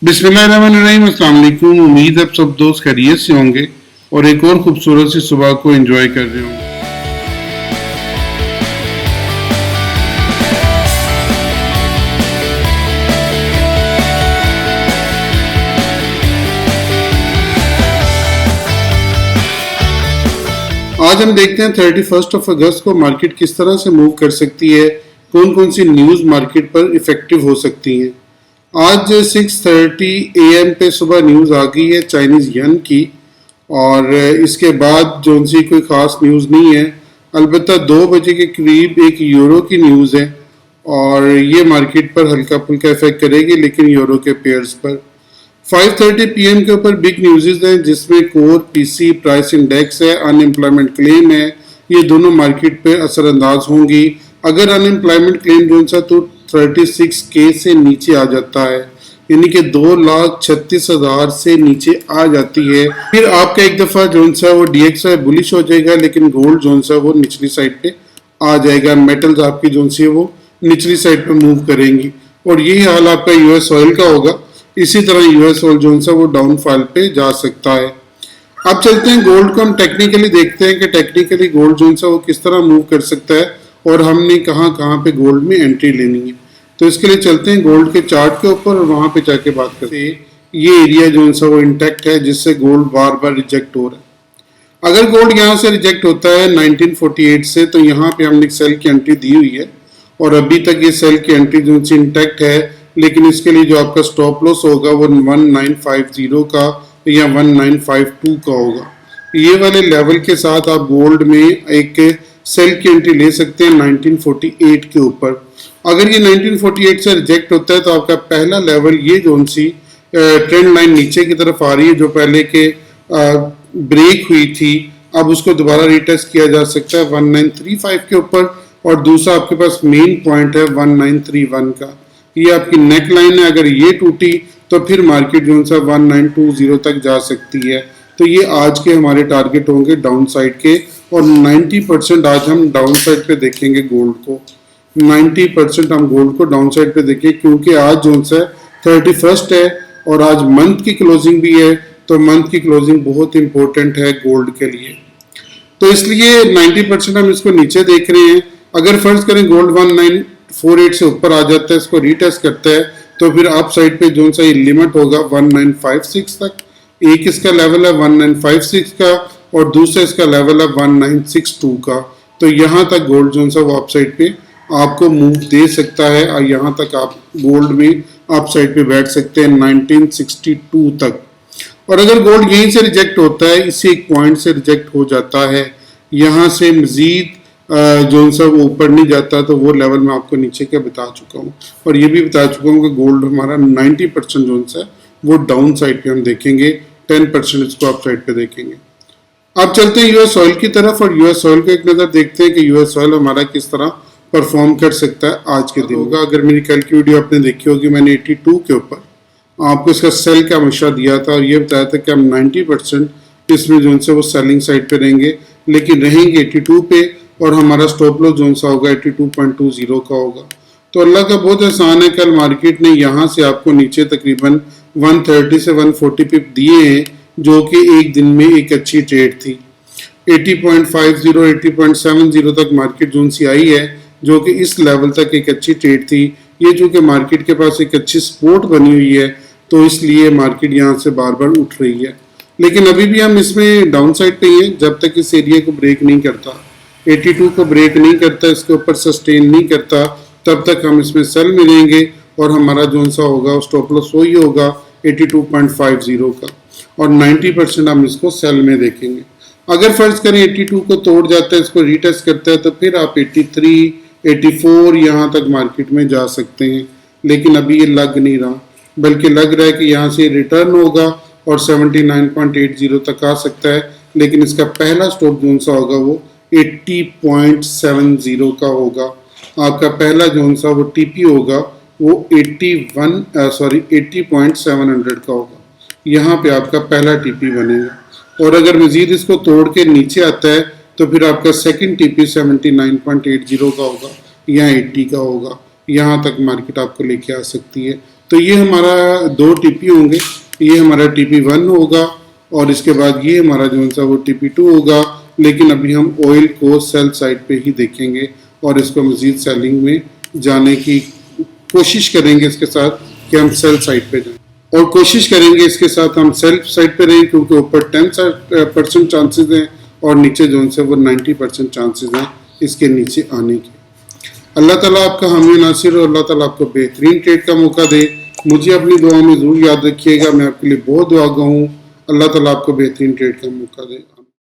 बिस्मिल्लाहिर्रहमानिर्रहीम, अस्सलाम वालेकुम। उम्मीद है आप सब दोस्त खैरियत से होंगे और एक और खूबसूरत सी सुबह को एंजॉय कर रहे होंगे। आज हम देखते हैं 31 अगस्त को मार्केट किस तरह से मूव कर सकती है, कौन कौन सी न्यूज़ मार्केट पर इफेक्टिव हो सकती हैं। आज 6:30 AM पे सुबह न्यूज़ आ गई है चाइनीज़ यन की, और इसके बाद जो सी कोई ख़ास न्यूज़ नहीं है। अलबत्ता 2 बजे के करीब एक यूरो की न्यूज़ है और ये मार्केट पर हल्का फुल्का इफेक्ट करेगी, लेकिन यूरो के पेयर्स पर 5:30 PM के ऊपर बिग न्यूज़ हैं, जिसमें कोर पीसी प्राइस इंडेक्स है, अनएम्प्लॉयमेंट क्लेम है। ये दोनों मार्केट पे असरअंदाज होंगी। अगर अनएम्प्लॉयमेंट क्लेम जो सा तो 36K से नीचे आ जाता है, यानी कि 2,36,000 से नीचे आ जाती है, फिर आपका एक दफ़ा जो सा वो DXY बुलिश हो जाएगा, लेकिन गोल्ड जो सा वो निचली साइड पे आ जाएगा। मेटल्स आपकी जो सी वो निचली साइड पे मूव करेंगी और यही हाल आपका US ऑयल का होगा। इसी तरह US ऑयल जो सा वो डाउनफॉल पे जा सकता है। अब चलते हैं गोल्ड को हम टेक्निकली देखते हैं कि टेक्निकली गोल्ड जो सा वो किस तरह मूव कर सकता है और हमने कहाँ कहाँ पे गोल्ड में एंट्री लेनी है। तो इसके लिए चलते हैं गोल्ड के चार्ट के ऊपर और वहाँ पे जाके बात करते हैं। ये एरिया जो सा वो इंटैक्ट है, जिससे गोल्ड बार बार रिजेक्ट हो रहा है। अगर गोल्ड यहाँ से रिजेक्ट होता है 1948 से, तो यहाँ पे हमने सेल की एंट्री दी हुई है और अभी तक ये सेल की एंट्री जो सी इंटैक्ट है, लेकिन इसके लिए जो आपका स्टॉप लॉस होगा वो 1950 का या 1952 का होगा। ये वाले लेवल के साथ आप गोल्ड में एक सेल की एंट्री ले सकते हैं 1948 के ऊपर। अगर ये 1948 से रिजेक्ट होता है तो आपका पहला लेवल ये जोन सी ट्रेंड लाइन नीचे की तरफ आ रही है, जो पहले के ब्रेक हुई थी, अब उसको दोबारा रिटेस्ट किया जा सकता है 1935 के ऊपर। और दूसरा आपके पास मेन पॉइंट है 1931 का, ये आपकी नेक लाइन है। अगर ये टूटी तो फिर मार्केट जो सा 1920 तक जा सकती है। तो ये आज के हमारे टारगेट होंगे डाउन साइड के, और 90% आज हम डाउन साइड पे देखेंगे गोल्ड को। 90% हम गोल्ड को डाउन साइड पे देखें, क्योंकि आज जो सा 31 है और आज मंथ की क्लोजिंग भी है, तो मंथ की क्लोजिंग बहुत इंपॉर्टेंट है गोल्ड के लिए। तो इसलिए 90% हम इसको नीचे देख रहे हैं। अगर फर्ज करें गोल्ड 1948 से ऊपर आ जाता है, इसको रीटेस्ट करता है, तो फिर अप साइड पे जो सा लिमिट होगा 1956 तक। एक इसका लेवल है 1956 का और दूसरा इसका लेवल है 1962 का। तो यहाँ तक गोल्ड जो सा वो अप साइड पे आपको मूव दे सकता है और यहाँ तक आप गोल्ड में अप साइड पे बैठ सकते हैं 1962 तक। और अगर गोल्ड यहीं से रिजेक्ट होता है, इसी एक पॉइंट से रिजेक्ट हो जाता है, यहाँ से मजीद जो सा वो ऊपर नहीं जाता, तो वो लेवल मैं आपको नीचे का बता चुका हूँ। और ये भी बता चुका हूँ कि गोल्ड हमारा 90% जो सा वो डाउन साइड पे हम देखेंगे, 10% इसको अप साइड पे देखेंगे। अब चलते हैं US ऑयल की तरफ और US ऑयल को एक नज़र देखते हैं कि US ऑयल हमारा किस तरह परफॉर्म कर सकता है आज के दिन होगा। अगर मेरी कल की वीडियो आपने देखी होगी, मैंने 82 के ऊपर आपको इसका सेल का मशवरा दिया था और ये बताया था कि हम 90% इसमें जो से वो सेलिंग साइड पे रहेंगे, लेकिन रहेंगे 82 पे, और हमारा स्टॉप लॉस जो सा होगा 82.20 का होगा। तो अल्लाह का बहुत एहसान है, कल मार्केट ने यहाँ से आपको नीचे तकरीबन 130 से 140 पिप दिए हैं, जो कि एक दिन में एक अच्छी ट्रेड थी। 80.50 80.70 तक मार्केट जोन सी आई है, जो कि इस लेवल तक एक अच्छी ट्रेड थी। ये चूँकि मार्केट के पास एक अच्छी सपोर्ट बनी हुई है, तो इसलिए मार्केट यहाँ से बार बार उठ रही है। लेकिन अभी भी हम इसमें डाउन साइड पे ही हैं, जब तक इस एरिया को ब्रेक नहीं करता, 82 को ब्रेक नहीं करता, इसके ऊपर सस्टेन नहीं करता, तब तक हम इसमें सेल मिलेंगे और हमारा जो सा होगा स्टॉप लॉस वही होगा 82.50 का, और 90% हम इसको सेल में देखेंगे। अगर फर्ज करें 82 को तोड़ जाता है, इसको रीटेस्ट करता है, तो फिर आप 83 84 यहाँ तक मार्केट में जा सकते हैं। लेकिन अभी ये लग नहीं रहा, बल्कि लग रहा है कि यहाँ से रिटर्न होगा और 79.80 तक आ सकता है, लेकिन इसका पहला स्टॉप जोन सा होगा वो 80.70 का होगा। आपका पहला जोन सा वो TP होगा वो 80.700 का होगा। यहाँ पे आपका पहला TP बनेगा, और अगर मजीद इसको तोड़ के नीचे आता है तो फिर आपका सेकंड TP 79.80 का होगा या 80 का होगा। यहाँ तक मार्केट आपको लेके आ सकती है। तो ये हमारा 2 टीपी होंगे, ये हमारा TP1 होगा और इसके बाद ये हमारा जो सा वो TP2 होगा। लेकिन अभी हम ऑयल को सेल साइड पे ही देखेंगे और इसको मजीद सेलिंग में जाने की कोशिश करेंगे इसके साथ कि हम सेल साइड पे जाएं और कोशिश करेंगे इसके साथ हम सेल साइड पे रहें, क्योंकि ऊपर 10% चांसेस हैं और नीचे जो से वो 90% चांसेस हैं इसके नीचे आने के। अल्लाह ताला आपका हामी नासिर और अल्लाह ताला आपको बेहतरीन ट्रेड का मौका दे। मुझे अपनी दुआ में ज़रूर याद रखिएगा, मैं आपके लिए बहुत दुआगा हूँ। अल्लाह ताला आपको बेहतरीन ट्रेड का मौका दे।